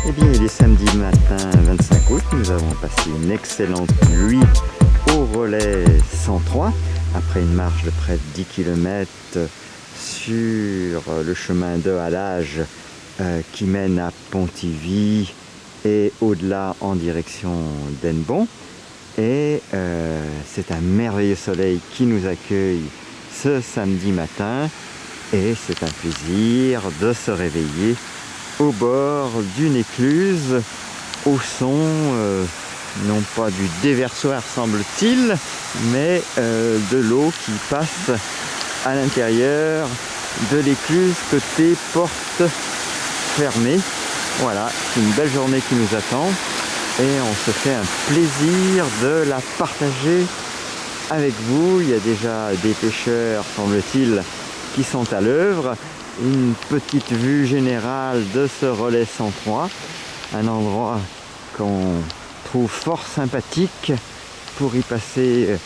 Eh bien, il est samedi matin 25 août, nous avons passé une excellente nuit au relais 103 après une marche de près de 10 km sur le chemin de halage qui mène à Pontivy et au-delà en direction d'Hennebon. Et c'est un merveilleux soleil qui nous accueille ce samedi matin et c'est un plaisir de se réveiller au bord d'une écluse au son non pas du déversoir semble-t-il, mais de l'eau qui passe à l'intérieur de l'écluse côté porte fermée. Voilà, c'est une belle journée qui nous attend et on se fait un plaisir de la partager avec vous. Il y a déjà des pêcheurs, semble-t-il, qui sont à l'œuvre. Une petite vue générale de ce relais 103, un endroit qu'on trouve fort sympathique pour y passer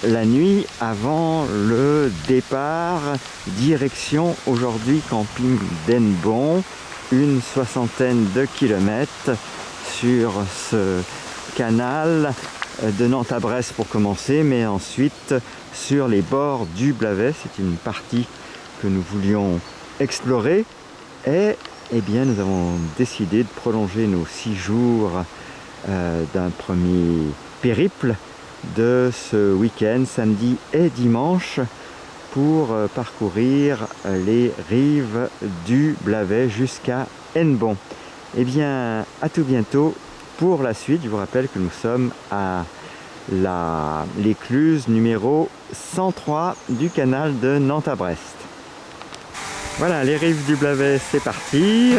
la nuit avant le départ, direction aujourd'hui camping d'Hennebon, une 60aine de kilomètres sur ce canal de Nantes à Brest pour commencer, mais ensuite sur les bords du Blavet. C'est une partie que nous voulions explorer et eh bien, nous avons décidé de prolonger nos 6 jours d'un premier périple de ce week-end, samedi et dimanche, pour parcourir les rives du Blavet jusqu'à Hennebon. Eh bien, à tout bientôt pour la suite. Je vous rappelle que nous sommes à l'écluse numéro 103 du canal de Nantes à Brest. Voilà, les rives du Blavet, c'est parti.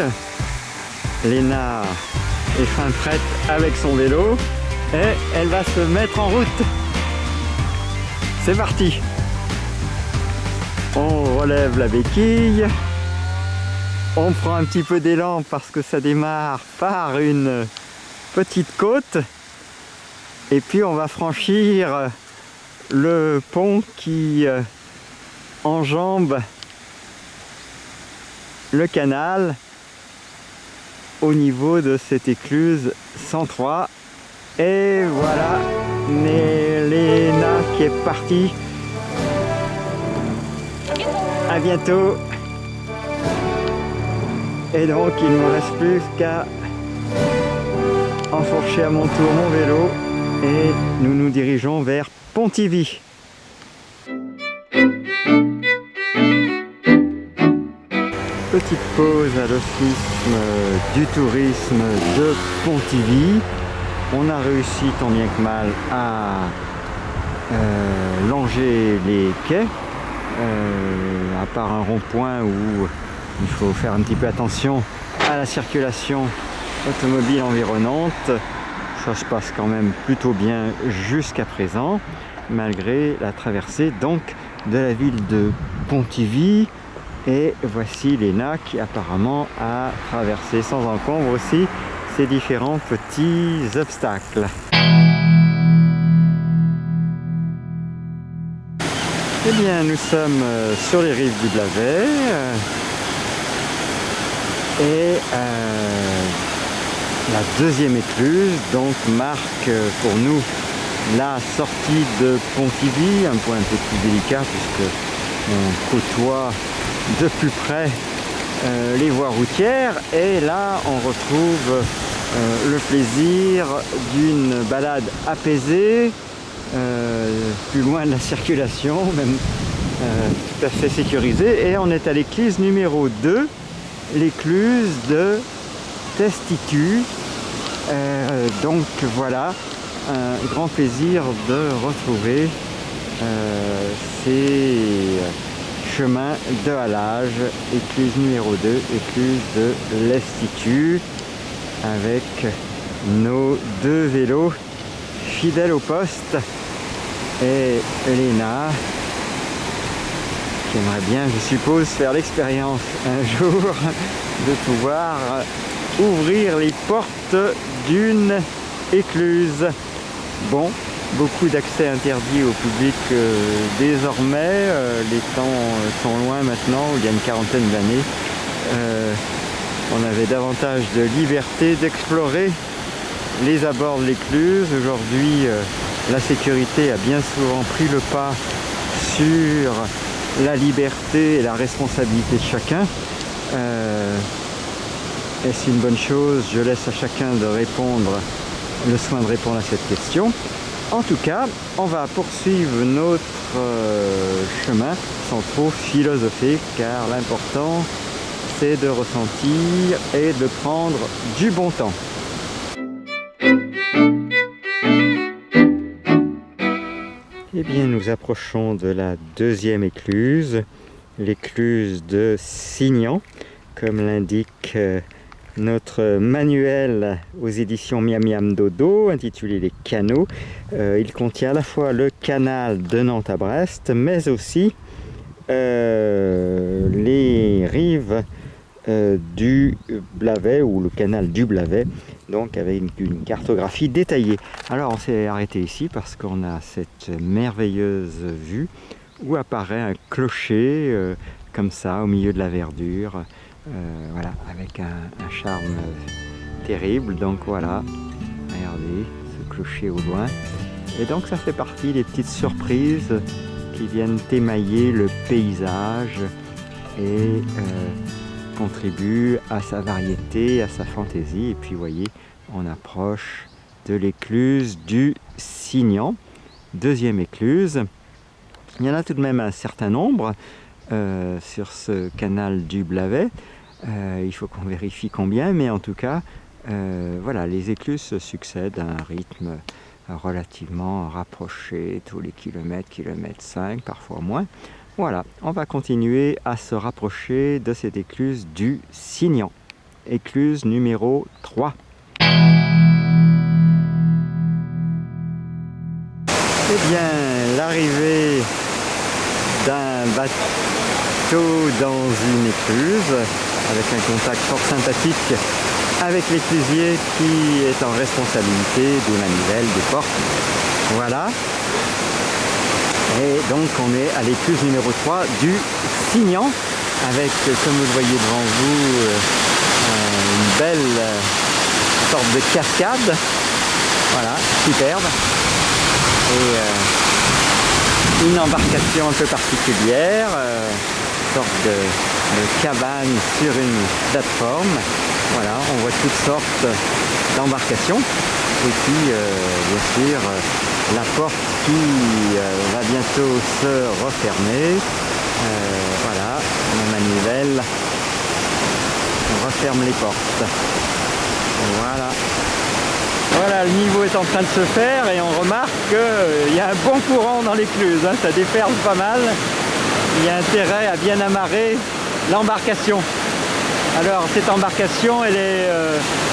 Léna est fin prête avec son vélo et elle va se mettre en route. C'est parti. On relève la béquille. On prend un petit peu d'élan parce que ça démarre par une petite côte. Et puis on va franchir le pont qui enjambe le canal au niveau de cette écluse 103. Et voilà Léna qui est partie. À bientôt. Et donc il ne me reste plus qu'à enfourcher à mon tour mon vélo et nous nous dirigeons vers Pontivy. Petite pause à l'office du tourisme de Pontivy. On a réussi tant bien que mal à longer les quais, à part un rond-point où il faut faire un petit peu attention à la circulation automobile environnante. Ça se passe quand même plutôt bien jusqu'à présent, malgré la traversée donc de la ville de Pontivy. Et voici Léna qui apparemment a traversé sans encombre aussi ces différents petits obstacles. Eh bien, nous sommes sur les rives du Blavet et la deuxième écluse donc marque pour nous la sortie de Pontivy, un point un peu plus délicat puisque on côtoie de plus près les voies routières et là on retrouve le plaisir d'une balade apaisée, plus loin de la circulation, même tout à fait sécurisée, et on est à l'écluse numéro 2, l'écluse de Testitut. Donc voilà, un grand plaisir de retrouver ces chemins de halage, écluse numéro 2, écluse de l'Estitut, avec nos 2 vélos fidèles au poste et Léna qui aimerait bien, je suppose, faire l'expérience un jour de pouvoir ouvrir les portes d'une écluse. Bon, beaucoup d'accès interdits au public désormais, les temps sont loin maintenant, il y a une quarantaine d'années. on avait davantage de liberté d'explorer les abords de l'écluse. Aujourd'hui, la sécurité a bien souvent pris le pas sur la liberté et la responsabilité de chacun. Est-ce une bonne chose? Je laisse à chacun de répondre, le soin de répondre à cette question. En tout cas, on va poursuivre notre chemin sans trop philosopher, car l'important c'est de ressentir et de prendre du bon temps. Eh bien, nous approchons de la deuxième écluse, l'écluse de Signan, comme l'indique notre manuel aux éditions Miam Miam Dodo, intitulé Les Canaux. Il contient à la fois le canal de Nantes à Brest, mais aussi les rives du Blavet, ou le canal du Blavet, donc avec une cartographie détaillée. Alors on s'est arrêté ici parce qu'on a cette merveilleuse vue où apparaît un clocher comme ça au milieu de la verdure. Voilà, avec un charme terrible. Donc voilà, regardez ce clocher au loin. Et donc ça fait partie des petites surprises qui viennent émailler le paysage et contribuent à sa variété, à sa fantaisie. Et puis vous voyez, on approche de l'écluse du Signan, deuxième écluse. Il y en a tout de même un certain nombre sur ce canal du Blavet. Il faut qu'on vérifie combien, mais en tout cas, voilà, les écluses se succèdent à un rythme relativement rapproché, tous les kilomètres, kilomètres 5, parfois moins. Voilà, on va continuer à se rapprocher de cette écluse du Signan, écluse numéro 3. Eh bien, l'arrivée d'un bateau dans une écluse, avec un contact fort sympathique avec l'éclusier qui est en responsabilité des manivelles, des portes. Voilà. Et donc on est à l'écluse numéro 3 du Signan, avec, comme vous le voyez devant vous, une belle sorte de cascade. Voilà, superbe. Et une embarcation un peu particulière, sorte de cabane sur une plateforme. Voilà, on voit toutes sortes d'embarcations. Et puis, bien sûr, la porte qui va bientôt se refermer. Voilà, la manivelle referme les portes. Voilà. Voilà, le niveau est en train de se faire et on remarque qu'il y a un bon courant dans l'écluse, hein, ça déferle pas mal. Il y a intérêt à bien amarrer l'embarcation. Alors cette embarcation, elle est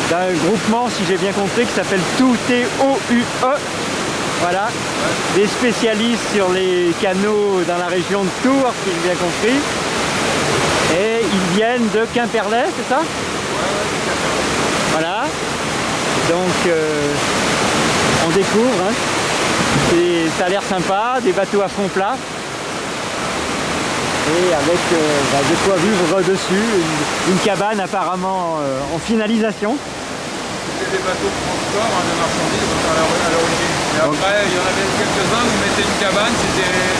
d'un groupement, si j'ai bien compris, qui s'appelle Toue. Voilà, des spécialistes sur les canaux dans la région de Tours, si j'ai bien compris. Et ils viennent de Quimperlé, c'est ça? Voilà. Donc on découvre, hein. Ça a l'air sympa, des bateaux à fond plat. Et avec de quoi vivre dessus, une cabane apparemment en finalisation. C'était des bateaux de transport de marchandises à l'origine. Et après, il y en avait quelques-uns qui mettaient une cabane,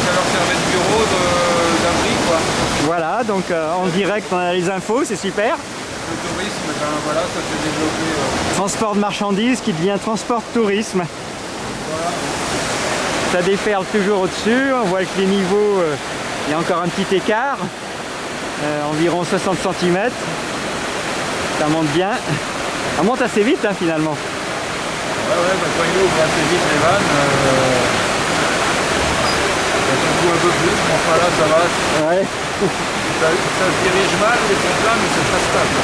ça leur servait de bureau, d'abri, quoi. Voilà, donc en direct on a les infos, c'est super. Le tourisme, ben voilà, ça s'est développé. Transport de marchandises qui devient transport de tourisme. Voilà. Ça déferle toujours au-dessus, on voit que les niveaux, il y a encore un petit écart, environ 60 cm. Ça monte bien. Ça monte assez vite, hein, finalement. Ouais, bah, quand il ouvre assez vite les vannes, ça secoue un peu plus, mais enfin là ça va. Ouais. Ça se dirige mal, les sont pleins, mais c'est très stable.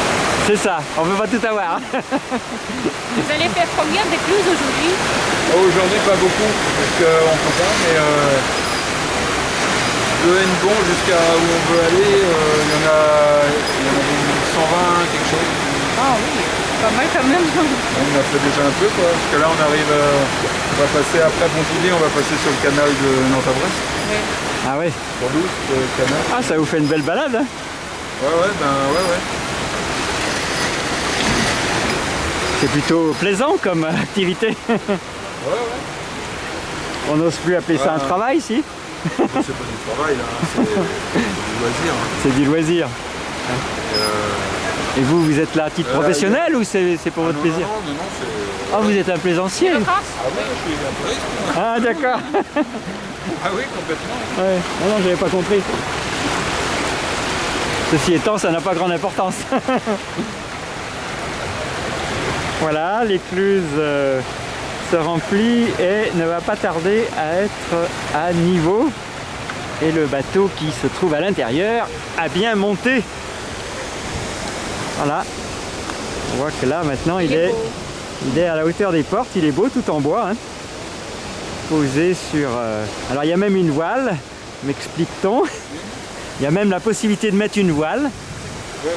C'est ça, on peut pas tout avoir. Vous allez faire combien d'écluses aujourd'hui? Aujourd'hui pas beaucoup, parce qu'on peut pas, mais de Hennebon jusqu'à où on veut aller, il y en a 120, quelque chose. Ah oui, pas mal quand même. On a fait déjà un peu, quoi, parce que là on arrive, on va passer après Pontivy, on va passer sur le canal de Nantes à Brest. Oui. Ah ouais. Sur l'ouest, le canal. Ah, ça vous fait une belle balade, hein? Ouais, ben ouais. C'est plutôt plaisant comme activité. Ouais. On n'ose plus appeler ça un travail, si? C'est pas du travail là, c'est du loisir. C'est du loisir. Et vous êtes là à titre professionnel ou c'est pour votre plaisir? Non, c'est... Ah, vous êtes un plaisancier? Ah oui, je suis un touriste. Ah, d'accord. Ah oui, complètement. Ouais. Ah non, j'avais pas compris. Ceci étant, ça n'a pas grande importance. Voilà, l'écluse se remplit et ne va pas tarder à être à niveau. Et le bateau qui se trouve à l'intérieur a bien monté. Voilà. On voit que là maintenant il est à la hauteur des portes, il est beau, tout en bois. Hein. Posé sur... Alors il y a même une voile, m'explique-t-on. Il y a même la possibilité de mettre une voile. Ouais.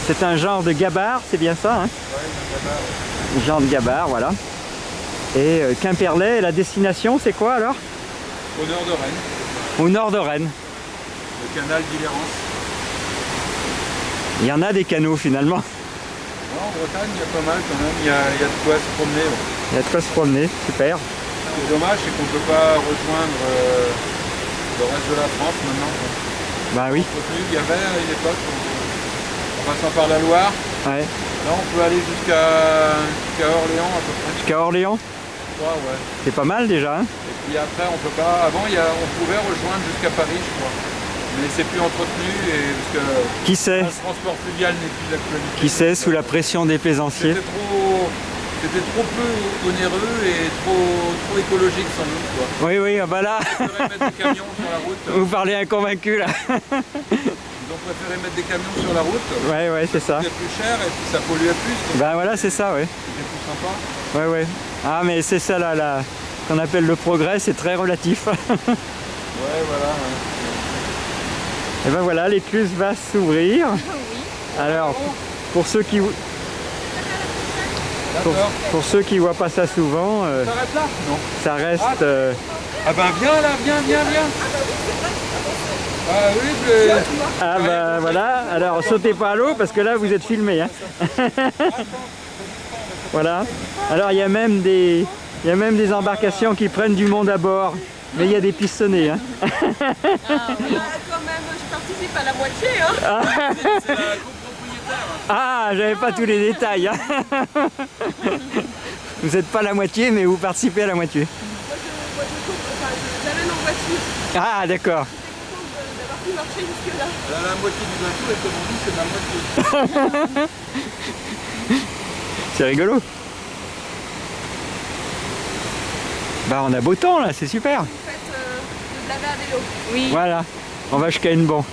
C'est un genre de gabbard, c'est bien ça, hein? Ouais, un genre de gabbard, voilà. Et Quimperlé, la destination, c'est quoi alors? Au nord de Rennes. Au nord de Rennes. Le canal d'Illérance. Il y en a des canaux finalement. Ouais, en Bretagne, il y a pas mal quand même, il y a de quoi se promener. Ouais. Il y a de quoi se promener, super. Ce qui est dommage, c'est qu'on ne peut pas rejoindre le reste de la France maintenant. Bah oui. Il y avait à une époque, en passant par la Loire. Ouais. Là, on peut aller jusqu'à Orléans à peu près. Jusqu'à Orléans? Ouais, ouais. C'est pas mal déjà. Hein? Et puis après, on peut pas. Avant, on pouvait rejoindre jusqu'à Paris, je crois. Mais c'est plus entretenu et parce que qui sait? Le transport fluvial n'est plus d'actualité. Qui sait, sous la pression des plaisanciers. C'était trop peu onéreux et trop écologique sans doute, quoi. Oui, oui, bah là. On préférait mettre des camions sur la route. Vous parlez inconvaincu là. Ils ont préféré mettre des camions sur la route. Ouais, ouais, c'est ça. C'était plus cher et puis ça polluait plus. Bah voilà, c'est ça, ouais. C'était plus sympa. Ouais, ouais. Ah, mais c'est ça là, qu'on appelle le progrès, c'est très relatif. Ouais, voilà. Ouais. Et ben voilà, l'écluse va s'ouvrir. Alors, pour ceux qui voient pas ça souvent, Ça s'arrête là? Non. ça reste. Ah ben viens là, viens. Ah oui, Ah ben voilà, alors sautez pas à l'eau parce que là vous êtes filmé. Hein. Voilà. Alors il y a même des embarcations qui prennent du monde à bord. Mais il y a des pistonnets. Hein. Quand même, je participe à la moitié. Hein. c'est la copropriétaire. Ah, j'avais pas tous les détails. Hein. Vous n'êtes pas la moitié, mais vous participez à la moitié. J'amène en voiture. Ah, d'accord. D'avoir pu marcher jusque-là. La moitié du bateau, et comme on dit, c'est la moitié. C'est rigolo. Bah, on a beau temps là, c'est super. Vous faites de laver à vélo. Oui. Voilà, on va jusqu'à Hennebon.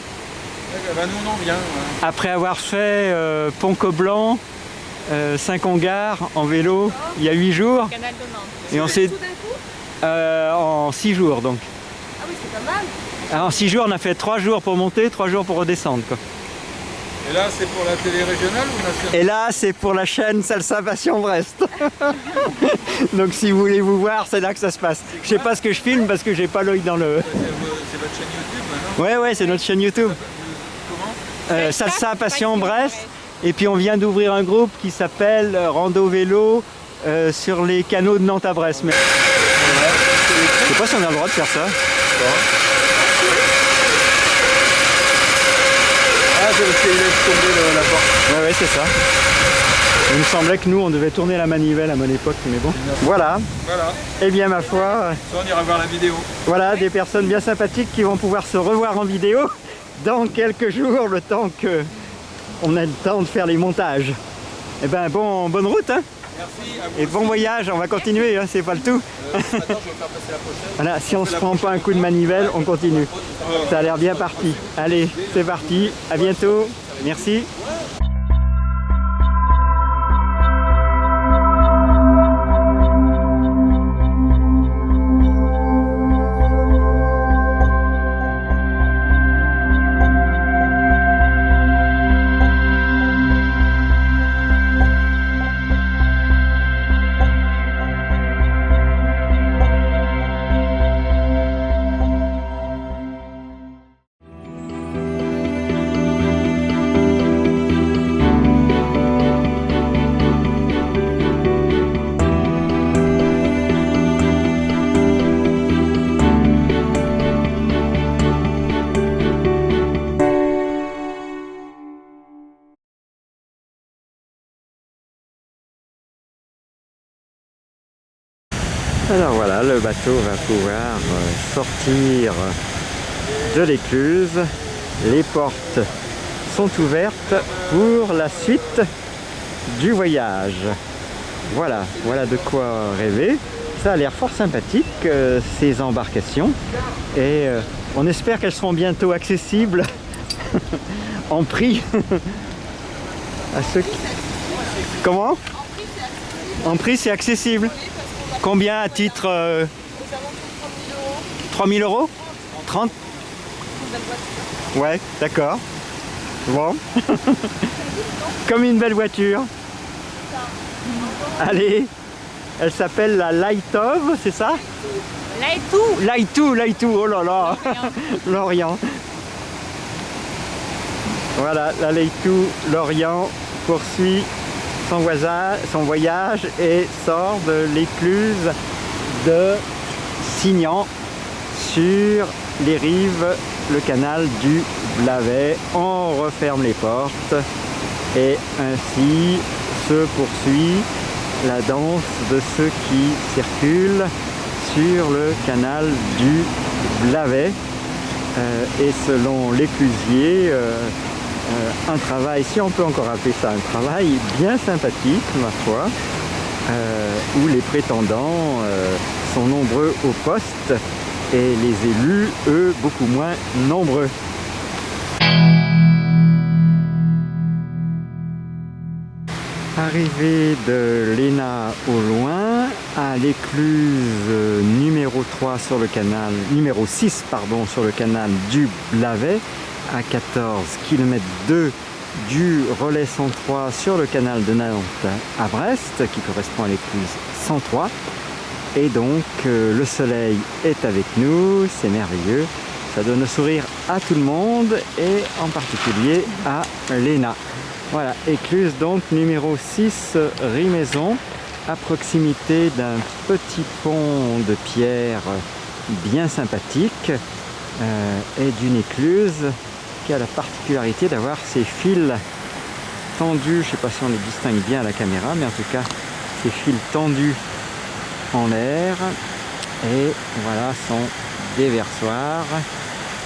Bah, nous on en vient. Ouais. Après avoir fait Pont-Coblan, Saint-Congar en vélo, il y a 8 jours. Canal de Nantes. Et on s'est Tout d'un coup. en 6 jours donc. Ah oui, c'est pas mal. Alors, en 6 jours, on a fait 3 jours pour monter, 3 jours pour redescendre. Quoi. Et là c'est pour la télé régionale ou nationale? Et là, c'est pour la chaîne Salsa Passion Brest. Donc si vous voulez vous voir, c'est là que ça se passe. Je sais pas ce que je filme parce que j'ai pas l'œil dans le... C'est votre chaîne YouTube maintenant? Ouais, ouais, c'est notre chaîne YouTube. Comment? Salsa Passion Brest. Et puis on vient d'ouvrir un groupe qui s'appelle Rando Vélo sur les canaux de Nantes à Brest. Mais... Je sais pas si on a le droit de faire ça. Ah, c'est parce qu'il laisse tomber la porte. Ouais, ouais, c'est ça. Il me semblait que nous, on devait tourner la manivelle à mon époque, mais bon. Voilà. Voilà. Eh bien, ma foi, Ça, on ira voir la vidéo. voilà des personnes bien sympathiques qui vont pouvoir se revoir en vidéo dans quelques jours, le temps que on a le temps de faire les montages. Eh ben, bonne route, hein. Merci à vous. Et bon voyage, on va continuer, hein, c'est pas le tout. Attends, je vais faire passer la prochaine. Voilà, si on se prend pas un coup de manivelle, on continue. Ça a l'air bien parti. Allez, c'est parti, à bientôt, merci. Alors voilà, le bateau va pouvoir sortir de l'écluse. Les portes sont ouvertes pour la suite du voyage. Voilà, voilà de quoi rêver. Ça a l'air fort sympathique, ces embarcations. Et on espère qu'elles seront bientôt accessibles en prix à ceux qui... Comment? En prix, c'est accessible. Combien à titre 3 000 euros 30? Ouais, d'accord. Bon. Comme une belle voiture. Allez, elle s'appelle la Lightov, c'est ça? Lightou, oh là là. Lorient. Voilà, la Lightou Lorient poursuit son voyage et sort de l'écluse de Signan sur les rives, le canal du Blavet. On referme les portes et ainsi se poursuit la danse de ceux qui circulent sur le canal du Blavet. Et selon l'éclusier, un travail, si on peut encore appeler ça un travail, bien sympathique, ma foi, où les prétendants sont nombreux au poste et les élus, eux, beaucoup moins nombreux. Arrivée de l'Hénat au loin, à l'écluse numéro 3 sur le canal, numéro 6 pardon, sur le canal du Blavet, à 14 km 2 du relais 103 sur le canal de Nantes à Brest, qui correspond à l'écluse 103. Et donc le soleil est avec nous, c'est merveilleux, ça donne le sourire à tout le monde et en particulier à l'Hénat. Voilà, écluse donc numéro 6 Rimaison, à proximité d'un petit pont de pierre bien sympathique et d'une écluse qui a la particularité d'avoir ses fils tendus, je ne sais pas si on les distingue bien à la caméra, mais en tout cas ces fils tendus en l'air, et voilà son déversoir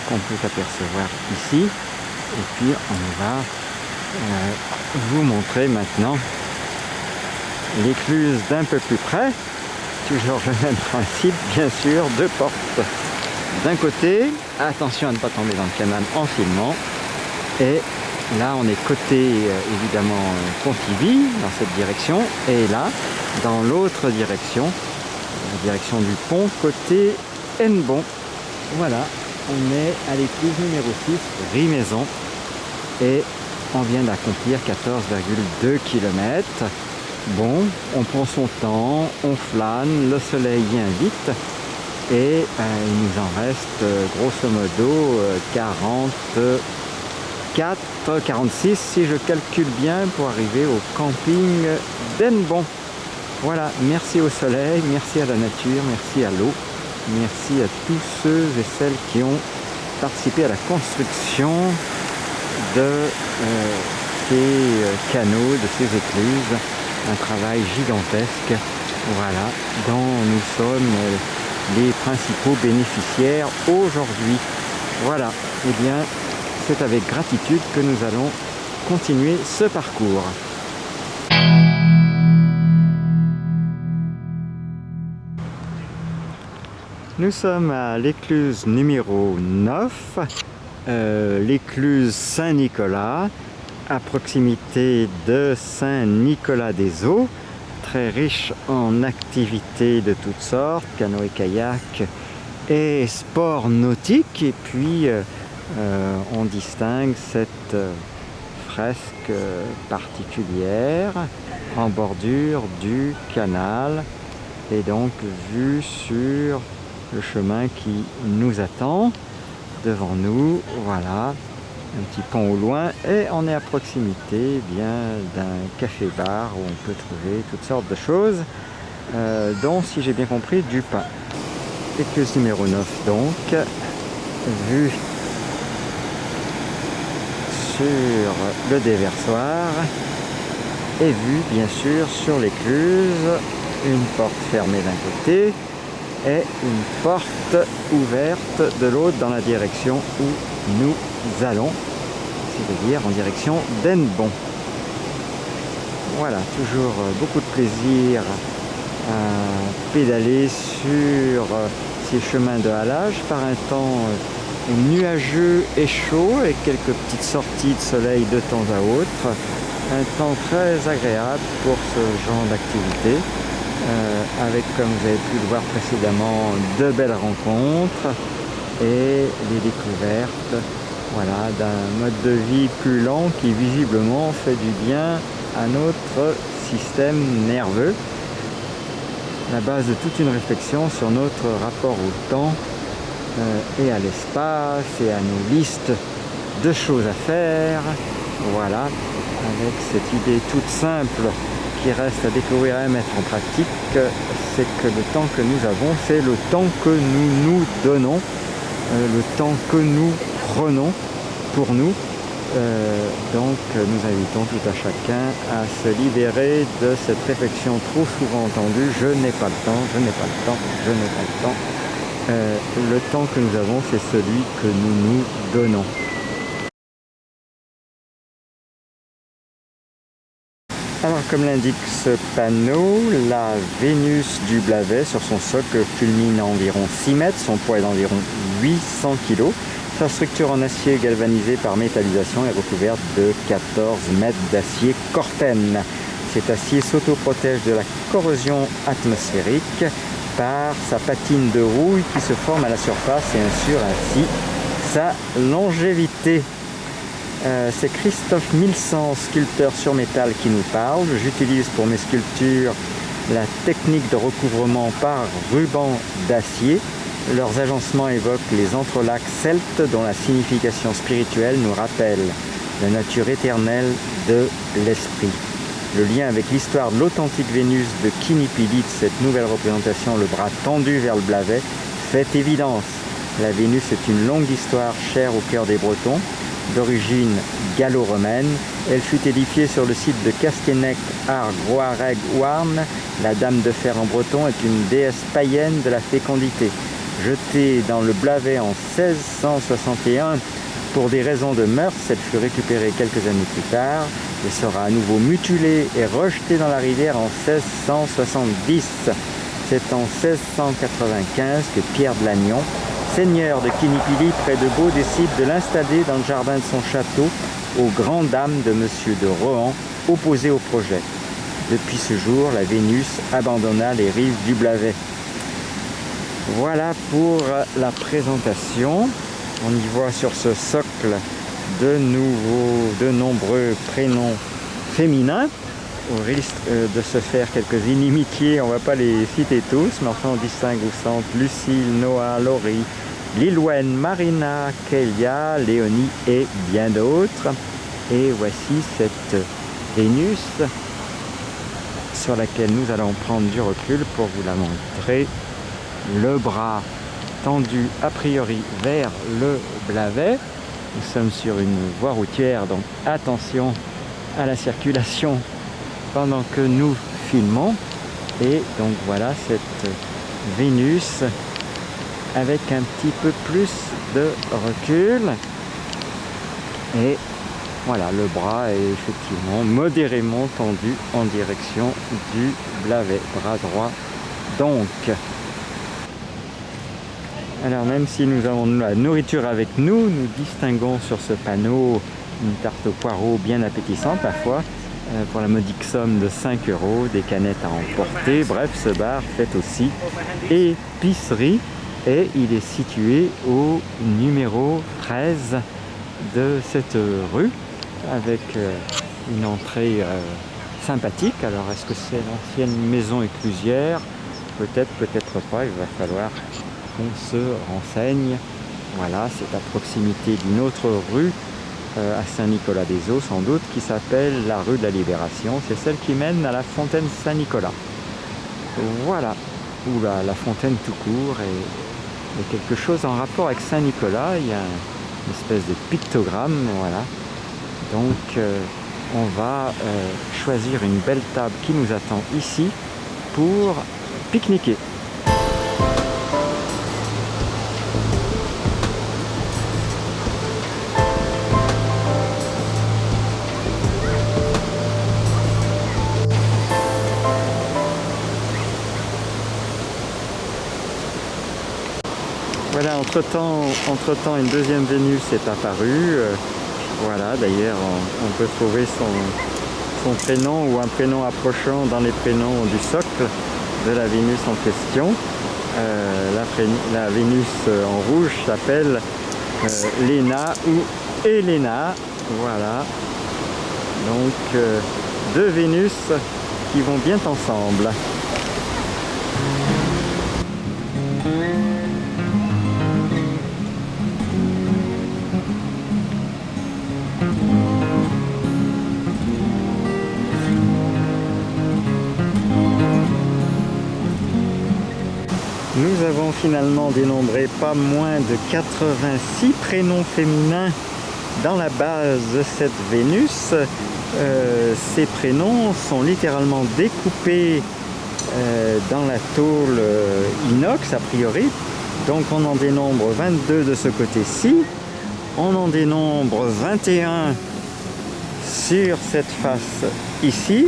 qu'on peut apercevoir ici. Et puis on va vous montrer maintenant l'écluse d'un peu plus près, toujours le même principe, bien sûr, deux portes d'un côté, attention à ne pas tomber dans le canal en filmant, et là on est côté évidemment Pontivy dans cette direction, et là dans l'autre direction, la direction du pont côté Hennebon. Voilà, on est à l'écluse numéro 6 Rimaison et on vient d'accomplir 14,2 km. Bon, on prend son temps, on flâne, le soleil y invite et il nous en reste grosso modo 46 si je calcule bien pour arriver au camping d'Hennebon. Voilà, merci au soleil, merci à la nature, merci à l'eau, merci à tous ceux et celles qui ont participé à la construction de ces canaux, de ces écluses. Un travail gigantesque, voilà, dont nous sommes les principaux bénéficiaires aujourd'hui. Voilà, et bien c'est avec gratitude que nous allons continuer ce parcours. Nous sommes à l'écluse numéro 9, l'écluse Saint-Nicolas, à proximité de Saint-Nicolas-des-Eaux, très riche en activités de toutes sortes, canoë et kayak et sport nautique. Et puis on distingue cette fresque particulière en bordure du canal et donc vue sur le chemin qui nous attend devant nous. Voilà, un petit pont au loin et on est à proximité d'un café-bar où on peut trouver toutes sortes de choses, dont, si j'ai bien compris, du pain. Écluse numéro 9 donc, vue sur le déversoir et vue bien sûr sur l'écluse, une porte fermée d'un côté, et une porte ouverte de l'autre dans la direction où nous allons, c'est-à-dire en direction d'Hennebont. Voilà, toujours beaucoup de plaisir à pédaler sur ces chemins de halage par un temps nuageux et chaud et quelques petites sorties de soleil de temps à autre. Un temps très agréable pour ce genre d'activité, avec, comme vous avez pu le voir précédemment, de belles rencontres et les découvertes, voilà, d'un mode de vie plus lent qui visiblement fait du bien à notre système nerveux. La base de toute une réflexion sur notre rapport au temps et à l'espace et à nos listes de choses à faire. Voilà, avec cette idée toute simple qui reste à découvrir et à mettre en pratique, c'est que le temps que nous avons, c'est le temps que nous nous donnons, le temps que nous prenons pour nous. Donc nous invitons tout à chacun à se libérer de cette réflexion trop souvent entendue: je n'ai pas le temps, je n'ai pas le temps, je n'ai pas le temps. Le temps que nous avons, c'est celui que nous nous donnons. Alors, comme l'indique ce panneau, la Vénus du Blavet sur son socle culmine à environ 6 mètres, son poids est d'environ 800 kg. Sa structure en acier galvanisé par métallisation est recouverte de 14 mètres d'acier Corten. Cet acier s'autoprotège de la corrosion atmosphérique par sa patine de rouille qui se forme à la surface et assure ainsi sa longévité. C'est Christophe Milsan, sculpteur sur métal, qui nous parle. J'utilise pour mes sculptures la technique de recouvrement par ruban d'acier. Leurs agencements évoquent les entrelacs celtes dont la signification spirituelle nous rappelle la nature éternelle de l'esprit. Le lien avec l'histoire de l'authentique Vénus de Kinipili, cette nouvelle représentation, le bras tendu vers le Blavet, fait évidence. La Vénus est une longue histoire chère au cœur des Bretons. D'origine gallo-romaine, elle fut édifiée sur le site de Castenec ar Groareg Warn. La dame de fer en breton est une déesse païenne de la fécondité. Jetée dans le Blavet en 1661 pour des raisons de mœurs, elle fut récupérée quelques années plus tard et sera à nouveau mutilée et rejetée dans la rivière en 1670. C'est en 1695 que Pierre de Lannion, seigneur de Kinipili près de Beau, décide de l'installer dans le jardin de son château aux grandes dames de Monsieur de Rohan, opposées au projet. Depuis ce jour, la Vénus abandonna les rives du Blavet. Voilà pour la présentation. On y voit sur ce socle de nombreux prénoms féminins. Au risque de se faire quelques inimitiés, on ne va pas les citer tous, mais enfin on distingue au centre Lucille, Noah, Laurie, Lilwen, Marina, Kélia, Léonie et bien d'autres. Et voici cette Vénus sur laquelle nous allons prendre du recul pour vous la montrer. Le bras tendu a priori vers le Blavet. Nous sommes sur une voie routière, donc attention à la circulation pendant que nous filmons. Et donc voilà cette Vénus avec un petit peu plus de recul. Et voilà, le bras est effectivement modérément tendu en direction du Blavet, bras droit donc. Alors même si nous avons la nourriture avec nous, nous distinguons sur ce panneau une tarte aux poireaux bien appétissante parfois, pour la modique somme de 5 €, des canettes à emporter. Bref, ce bar fait aussi épicerie et il est situé au numéro 13 de cette rue avec une entrée sympathique. Alors est-ce que c'est l'ancienne maison éclusière? Peut-être, peut-être pas, il va falloir qu'on se renseigne. Voilà, c'est à proximité d'une autre rue à Saint-Nicolas-des-Eaux sans doute, qui s'appelle la rue de la Libération. C'est celle qui mène à la fontaine Saint-Nicolas. Voilà, ou la fontaine tout court, et quelque chose en rapport avec Saint-Nicolas. Il y a une espèce de pictogramme, voilà. Donc on va choisir une belle table qui nous attend ici pour pique-niquer. Voilà, entre-temps, une deuxième Vénus est apparue. Voilà, d'ailleurs, on peut trouver son prénom ou un prénom approchant dans les prénoms du socle de la Vénus en question. La Vénus en rouge s'appelle Léna ou Helena. Voilà. Donc, deux Vénus qui vont bien ensemble. Nous avons finalement dénombré pas moins de 86 prénoms féminins dans la base de cette Vénus. Ces prénoms sont littéralement découpés dans la tôle inox a priori. Donc on en dénombre 22 de ce côté-ci. On en dénombre 21 sur cette face ici.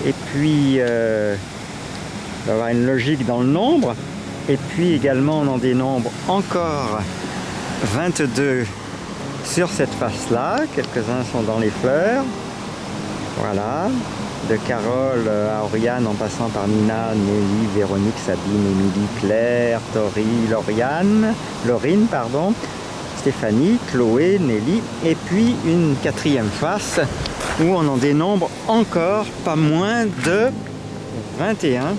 Et puis... il va y avoir une logique dans le nombre. Et puis également on en dénombre encore 22 sur cette face-là. Quelques-uns sont dans les fleurs. Voilà. De Carole à Oriane en passant par Nina, Nelly, Véronique, Sabine, Émilie, Claire, Tori, Laurine, Stéphanie, Chloé, Nelly. Et puis une quatrième face où on en dénombre encore pas moins de 21.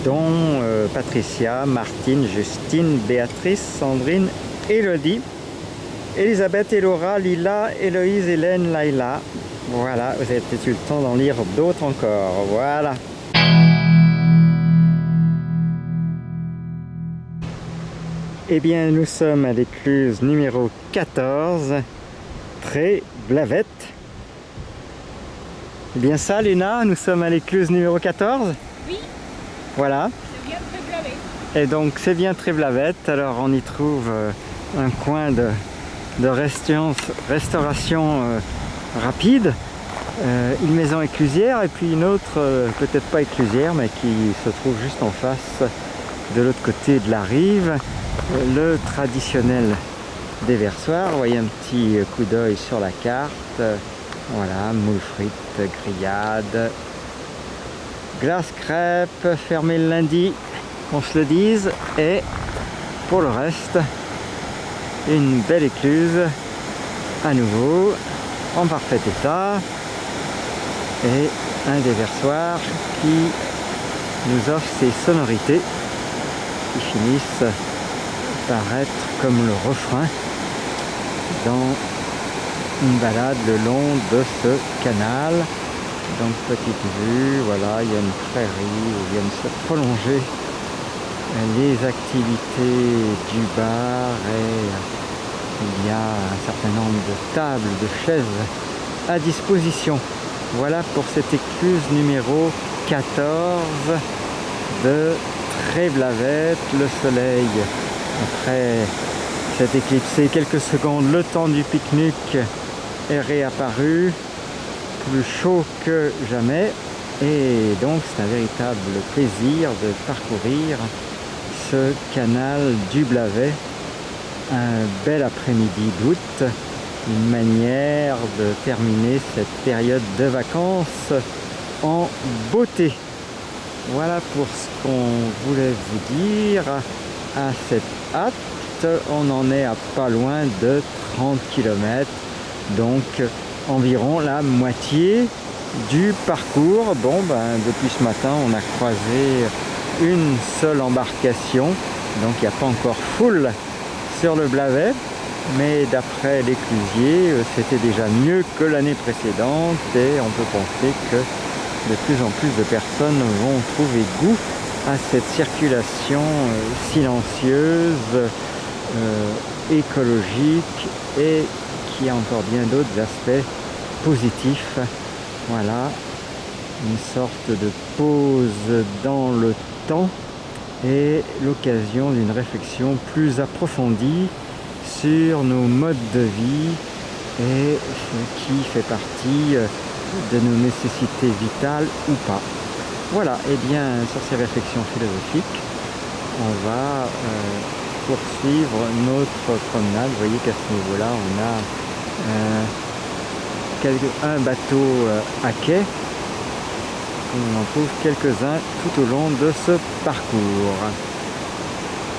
Dont Patricia, Martine, Justine, Béatrice, Sandrine, Élodie, Elisabeth, Elora, Lila, Héloïse, Hélène, Laïla. Voilà, vous avez peut-être eu le temps d'en lire d'autres encore. Voilà. Eh bien, nous sommes à l'écluse numéro 14, Tréblavette. C'est bien ça, Léna, nous sommes à l'écluse numéro 14 ? Oui. Voilà. C'est bien Tréblavette. Et donc c'est bien Tréblavette. Alors on y trouve un coin de restauration rapide, une maison éclusière et puis une autre, peut-être pas éclusière, mais qui se trouve juste en face de l'autre côté de la rive. Le traditionnel déversoir. Vous voyez un petit coup d'œil sur la carte. Voilà, moules frites, grillades. Glace crêpe, fermé le lundi, qu'on se le dise, et pour le reste, une belle écluse, à nouveau, en parfait état, et un déversoir qui nous offre ces sonorités qui finissent par être comme le refrain dans une balade le long de ce canal. Donc petite vue, voilà, il y a une prairie où viennent se prolonger les activités du bar et il y a un certain nombre de tables, de chaises à disposition. Voilà pour cette écluse numéro 14 de Tréblavette. Le soleil, après s'être éclipsé quelques secondes, le temps du pique-nique est réapparu. Plus chaud que jamais et donc c'est un véritable plaisir de parcourir ce canal du Blavet, un bel après-midi d'août, une manière de terminer cette période de vacances en beauté. Voilà pour ce qu'on voulait vous dire à cette hâte. On en est à pas loin de 30 km, donc environ la moitié du parcours. Bon, depuis ce matin, on a croisé une seule embarcation, donc il n'y a pas encore foule sur le Blavet, mais d'après l'éclusier, c'était déjà mieux que l'année précédente et on peut penser que de plus en plus de personnes vont trouver goût à cette circulation silencieuse, écologique et qui a encore bien d'autres aspects positifs. Voilà, une sorte de pause dans le temps et l'occasion d'une réflexion plus approfondie sur nos modes de vie et ce qui fait partie de nos nécessités vitales ou pas. Voilà, et bien sur ces réflexions philosophiques, on va poursuivre notre promenade. Vous voyez qu'à ce niveau-là, on a un bateau à quai. On en trouve quelques-uns tout au long de ce parcours.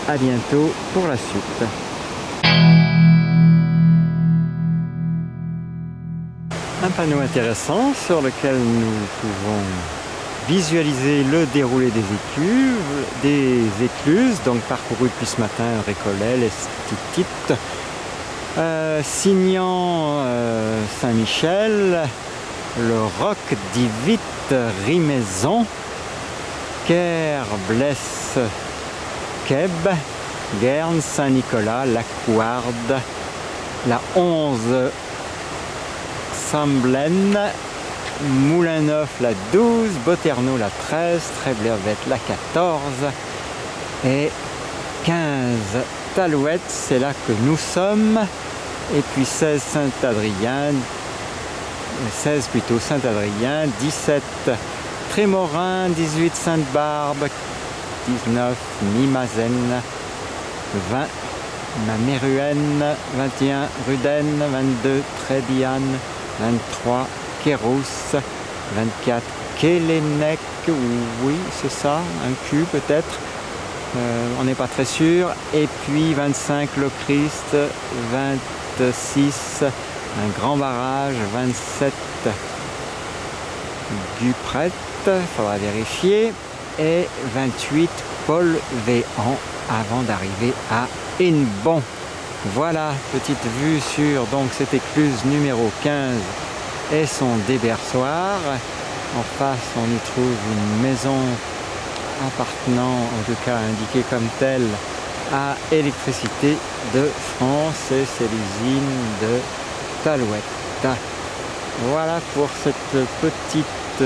À bientôt pour la suite. Un panneau intéressant sur lequel nous pouvons visualiser le déroulé des écluses, donc parcouru depuis ce matin, Récollet, l'Estitite, Signan, Saint-Michel, le Roc d'Ivite, Rimaison, Caire, Blesse, Keb, Guernes, Saint-Nicolas, la Couarde, la 11, Samblaine, Moulin-Neuf la 12, Boterno la 13, Trèblervette la 14 et 15 Talouette, c'est là que nous sommes, et puis 16 Saint-Adrien, 16 plutôt Saint-Adrien, 17 Trémorin, 18 Sainte-Barbe, 19 Mimazène, 20 Maméruenne, 21 Rudenne, 22 Trébiane, 23 Kérousse, 24 Kélénec, oui c'est ça, un Q peut-être, on n'est pas très sûr, et puis 25 Le Christ, 26 un grand barrage, 27 Duprette, il faudra vérifier, et 28 Paul Véhan avant d'arriver à Hennebon. Voilà, petite vue sur donc cette écluse numéro 15 et son débersoir. En face, on y trouve une maison appartenant, en tout cas indiquée comme telle, à Électricité de France, et c'est l'usine de Talouette. Voilà pour cette petite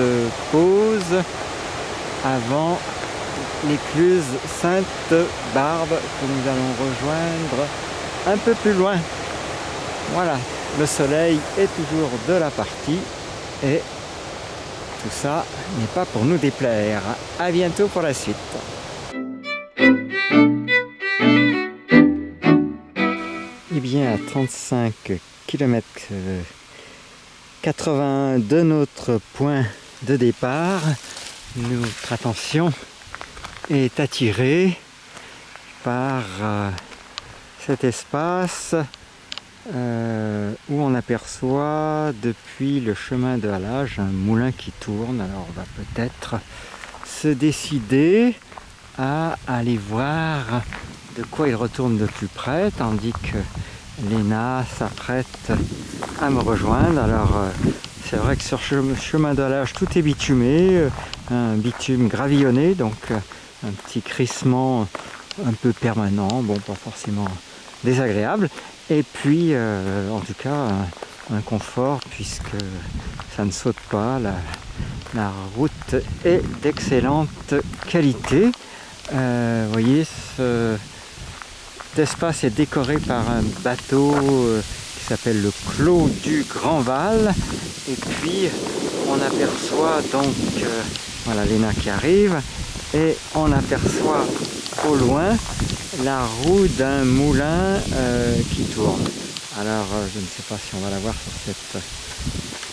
pause avant l'écluse Sainte-Barbe que nous allons rejoindre un peu plus loin. Voilà, le soleil est toujours de la partie et tout ça n'est pas pour nous déplaire. À bientôt pour la suite. Et bien à 35 km 80 de notre point de départ, notre attention est attirée par cet espace où on aperçoit depuis le chemin de halage un moulin qui tourne. Alors on va peut-être se décider à aller voir de quoi il retourne de plus près, tandis que Léna s'apprête à me rejoindre. Alors c'est vrai que sur ce chemin de halage tout est bitumé, un bitume gravillonné, donc un petit crissement un peu permanent, bon pas forcément désagréable, et puis en tout cas un confort puisque ça ne saute pas, la route est d'excellente qualité. Vous voyez, cet espace est décoré par un bateau qui s'appelle le Clos du Grand Val, et puis on aperçoit donc voilà Léna qui arrive, et on aperçoit au loin la roue d'un moulin qui tourne. Alors je ne sais pas si on va la voir sur cette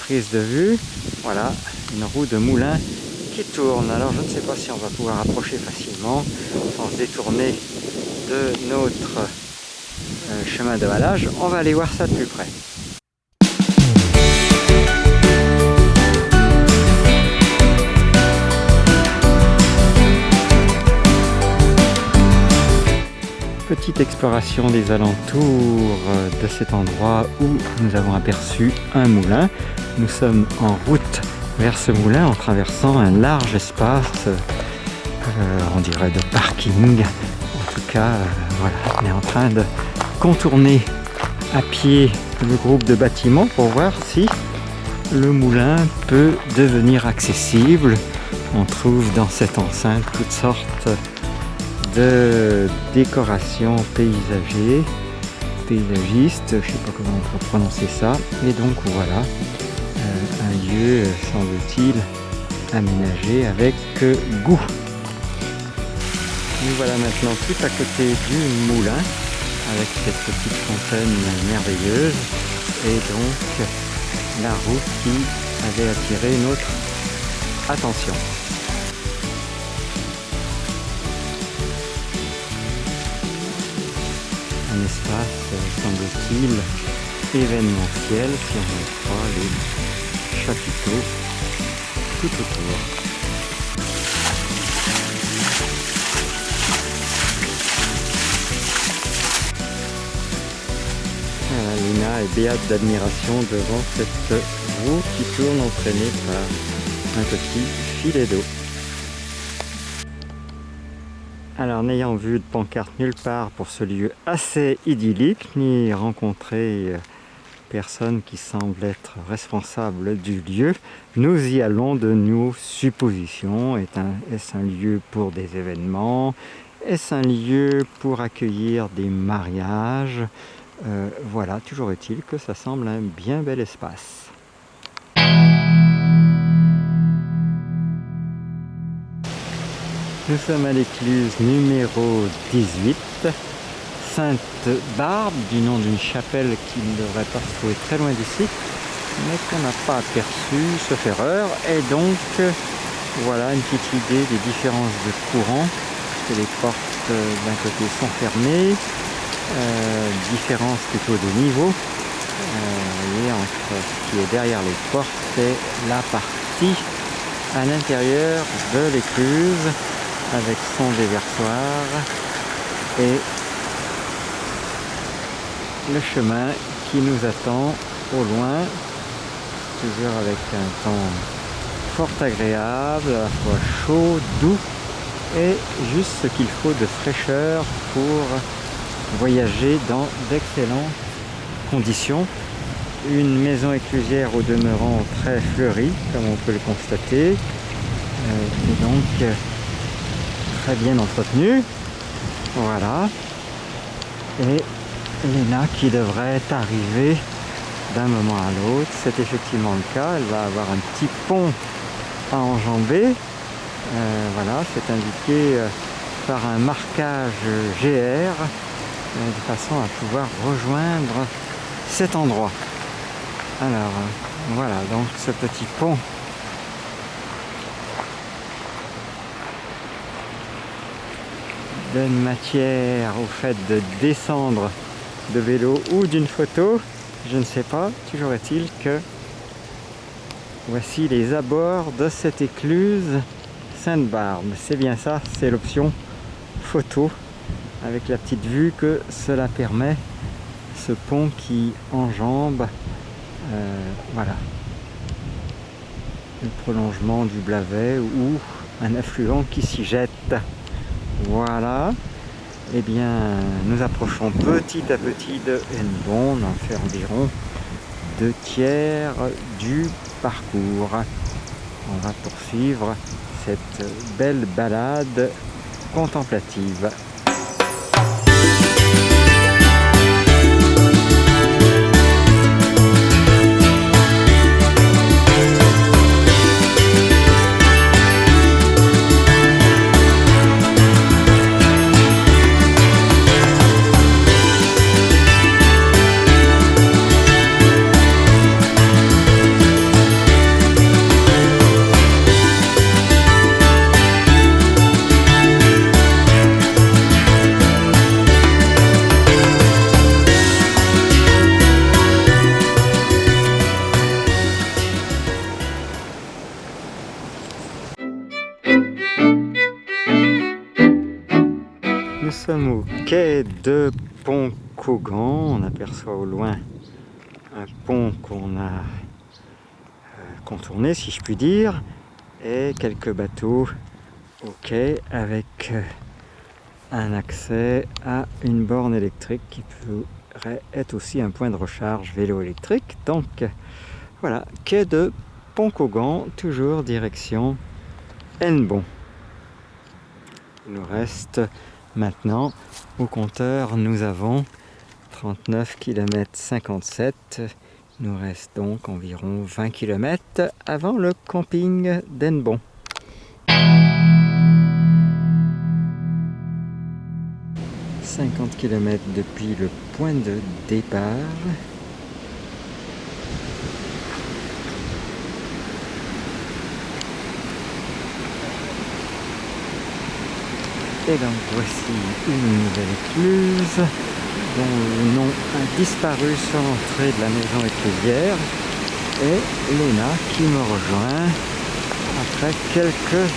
prise de vue. Voilà, une roue de moulin qui tourne. Alors je ne sais pas si on va pouvoir approcher facilement sans se détourner de notre chemin de halage. On va aller voir ça de plus près. Petite exploration des alentours de cet endroit où nous avons aperçu un moulin. Nous sommes en route vers ce moulin en traversant un large espace, on dirait de parking. En tout cas, voilà, on est en train de contourner à pied le groupe de bâtiments pour voir si le moulin peut devenir accessible. On trouve dans cette enceinte toutes sortes de décorations paysagistes, je ne sais pas comment on peut prononcer ça, et donc voilà un lieu semble-t-il aménagé avec goût. Nous voilà maintenant tout à côté du moulin avec cette petite fontaine merveilleuse et donc la route qui avait attiré notre attention. Un espace, semble-t-il, événementiel si on ne croit les chapiteaux tout autour. Voilà, Lina est béate d'admiration devant cette roue qui tourne entraînée par un petit filet d'eau. Alors, n'ayant vu de pancarte nulle part pour ce lieu assez idyllique, ni rencontré personne qui semble être responsable du lieu, nous y allons de nos suppositions. Est-ce un lieu pour des événements? Est-ce un lieu pour accueillir des mariages? Voilà, toujours est-il que ça semble un bien bel espace. Nous sommes à l'écluse numéro 18, Sainte-Barbe, du nom d'une chapelle qui ne devrait pas se trouver très loin d'ici, mais qu'on n'a pas aperçu, sauf erreur. Et donc, voilà une petite idée des différences de courant. Les portes d'un côté sont fermées, différence plutôt de niveau. Vous voyez, entre ce qui est derrière les portes et la partie à l'intérieur de l'écluse, avec son déversoir et le chemin qui nous attend au loin, toujours avec un temps fort agréable, à la fois chaud, doux et juste ce qu'il faut de fraîcheur pour voyager dans d'excellentes conditions. Une maison éclusière au demeurant très fleurie, comme on peut le constater, et donc très bien entretenu. Voilà. Et Lina qui devrait arriver d'un moment à l'autre. C'est effectivement le cas. Elle va avoir un petit pont à enjamber. Voilà, c'est indiqué par un marquage GR de façon à pouvoir rejoindre cet endroit. Alors voilà, donc ce petit pont donne matière au fait de descendre de vélo ou d'une photo, je ne sais pas. Toujours est-il que voici les abords de cette écluse Sainte-Barbe. C'est bien ça, c'est l'option photo avec la petite vue que cela permet, ce pont qui enjambe voilà, le prolongement du Blavet ou un affluent qui s'y jette. Voilà, et bien nous approchons petit à petit de Hennebont. On en fait environ 2/3 du parcours. On va poursuivre cette belle balade contemplative. Nous sommes au quai de Pont-Caugan. On aperçoit au loin un pont qu'on a contourné, si je puis dire, et quelques bateaux au quai avec un accès à une borne électrique qui pourrait être aussi un point de recharge vélo électrique. Donc voilà, quai de Pont-Caugan, toujours direction Hennebont. Il nous reste maintenant au compteur, nous avons 39 km 57. Il nous reste donc environ 20 km avant le camping d'Hennebont. 50 km depuis le point de départ. Et donc voici une nouvelle écluse dont le nom a disparu sur l'entrée de la maison éclusière. Et Léna qui me rejoint après quelques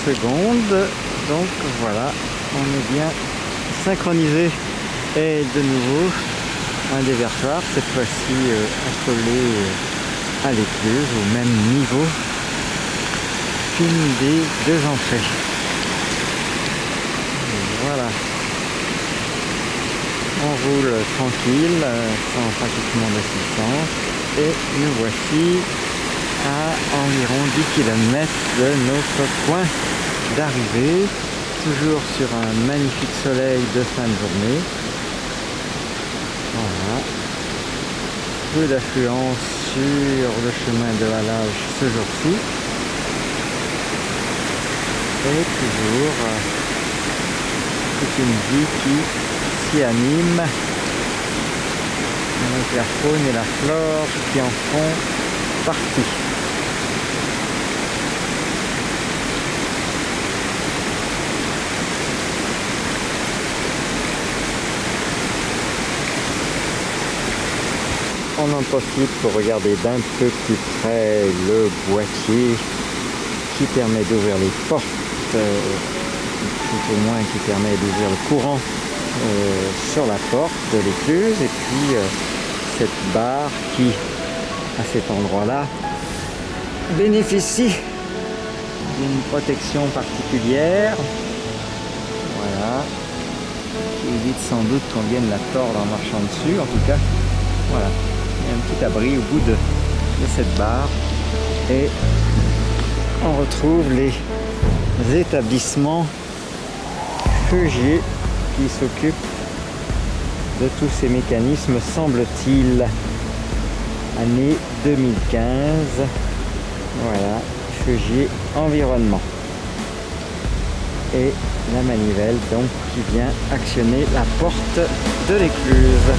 secondes. Donc voilà, on est bien synchronisé. Et de nouveau un déversoir, cette fois-ci accolé à l'écluse au même niveau qu'une des deux entrées. Voilà, on roule tranquille, sans pratiquement d'assistance, et nous voici à environ 10 km de notre point d'arrivée, toujours sur un magnifique soleil de fin de journée. Voilà, peu d'affluence sur le chemin de halage ce jour-ci, et toujours toute une vie qui s'y anime, avec la faune et la flore qui en font partie. On en profite pour regarder d'un peu plus près le boîtier qui permet d'ouvrir les portes, tout au moins qui permet d'ouvrir le courant sur la porte de l'écluse, et puis cette barre qui, à cet endroit-là, bénéficie d'une protection particulière, voilà, qui évite sans doute qu'on vienne la tordre en marchant dessus. En tout cas, voilà, il y a un petit abri au bout de cette barre, et on retrouve les établissements Feugier qui s'occupent de tous ces mécanismes, semble-t-il. Année 2015, voilà, Feugier Environnement. Et la manivelle donc qui vient actionner la porte de l'écluse.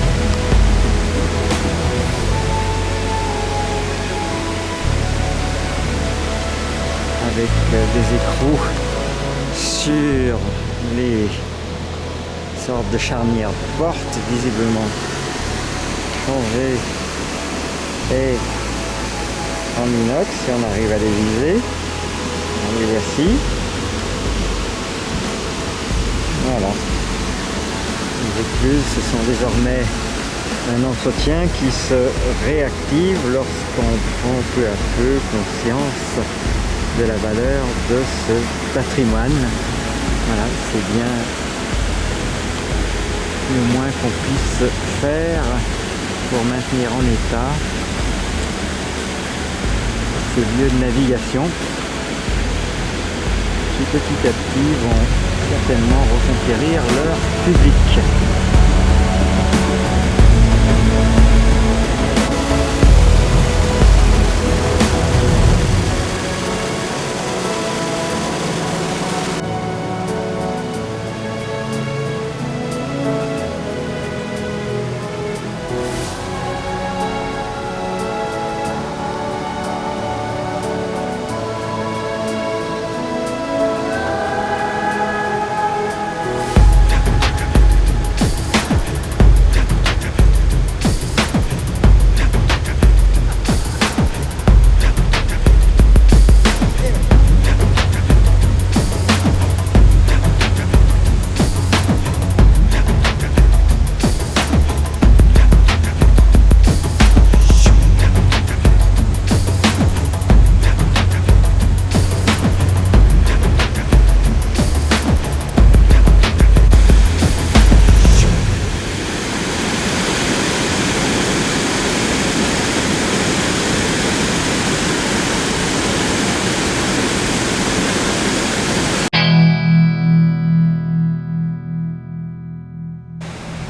Avec des écrous sur les sortes de charnières de porte, visiblement changées et en inox, si on arrive à les viser. Les voici. Voilà. Les écluses, ce sont désormais un entretien qui se réactive lorsqu'on prend peu à peu conscience de la valeur de ce patrimoine. Voilà, c'est bien le moins qu'on puisse faire pour maintenir en état ces lieux de navigation qui petit à petit vont certainement reconquérir leur public.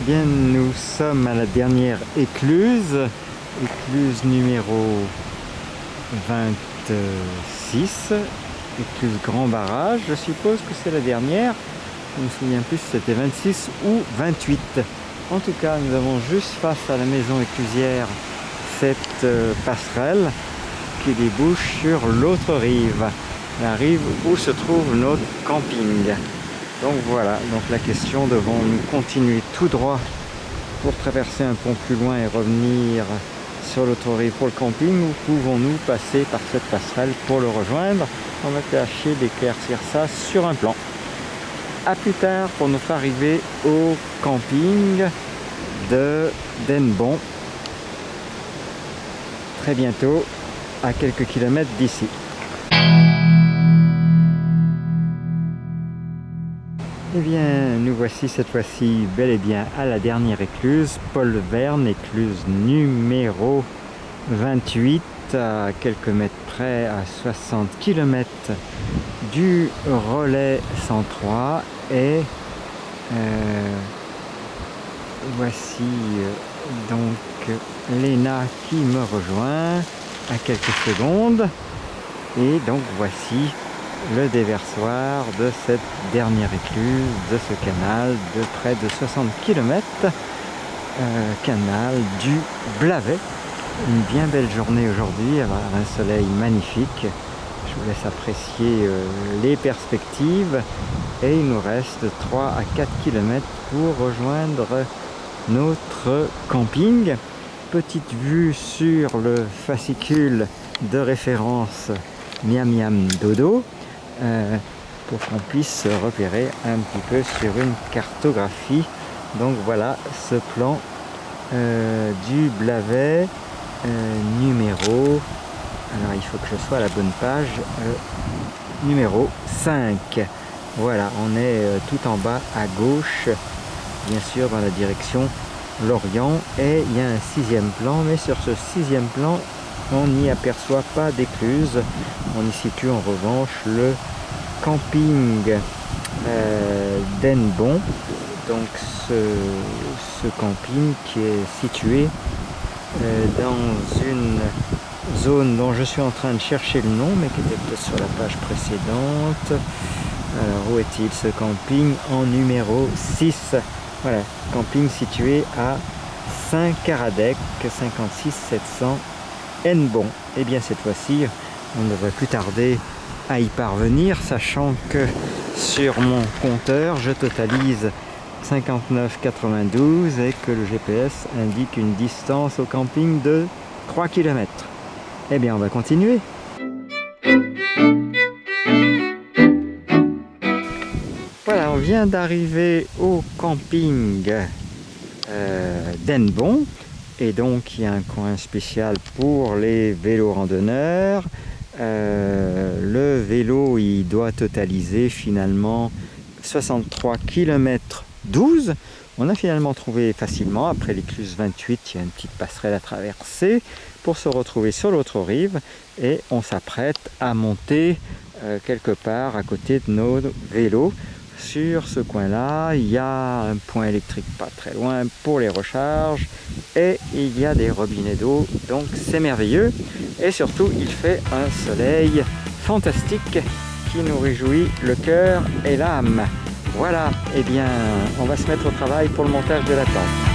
Bien, nous sommes à la dernière écluse, écluse numéro 26, écluse Grand Barrage. Je suppose que c'est la dernière, je me souviens plus si c'était 26 ou 28. En tout cas, nous avons juste face à la maison éclusière cette passerelle qui débouche sur l'autre rive, la rive où se trouve notre camping. Donc voilà, donc la question, devons-nous continuer tout droit pour traverser un pont plus loin et revenir sur l'autre rive pour le camping, ou pouvons-nous passer par cette passerelle pour le rejoindre? On va tâcher d'éclaircir ça sur un plan. A plus tard pour notre arrivée au camping de Denbon. Très bientôt, à quelques kilomètres d'ici. Eh bien, nous voici cette fois-ci bel et bien à la dernière écluse, Paul Verne, écluse numéro 28, à quelques mètres près, à 60 km du relais 103. Et voici donc Léna qui me rejoint à quelques secondes. Et donc voici le déversoir de cette dernière écluse, de ce canal de près de 60 km, canal du Blavet. Une bien belle journée aujourd'hui, avec un soleil magnifique. Je vous laisse apprécier les perspectives, et il nous reste 3 à 4 km pour rejoindre notre camping. Petite vue sur le fascicule de référence Miam Miam Dodo, pour qu'on puisse se repérer un petit peu sur une cartographie. Donc voilà ce plan du Blavet, numéro, alors il faut que je sois à la bonne page, numéro 5. Voilà, on est tout en bas à gauche, bien sûr dans la direction Lorient, et il y a un 6e plan, mais sur ce 6e plan on n'y aperçoit pas d'écluse. On y situe en revanche le camping Denbon, donc ce camping qui est situé dans une zone dont je suis en train de chercher le nom, mais qui était peut-être sur la page précédente. Alors où est-il ce camping? En numéro 6. Voilà, camping situé à Saint-Caradec, 56 700 Denbon. Et bien cette fois-ci, on ne devrait plus tarder à y parvenir, sachant que sur mon compteur, je totalise 59,92 et que le GPS indique une distance au camping de 3 km. Eh bien, on va continuer. Voilà, on vient d'arriver au camping Denbon. Et donc il y a un coin spécial pour les vélos randonneurs. Le vélo, il doit totaliser finalement 63 km 12. On a finalement trouvé facilement, après l'écluse 28, il y a une petite passerelle à traverser pour se retrouver sur l'autre rive, et on s'apprête à monter quelque part à côté de nos vélos. Sur ce coin-là, il y a un point électrique pas très loin pour les recharges, et il y a des robinets d'eau, donc c'est merveilleux. Et surtout, il fait un soleil fantastique qui nous réjouit le cœur et l'âme. Voilà, eh bien, on va se mettre au travail pour le montage de la tente.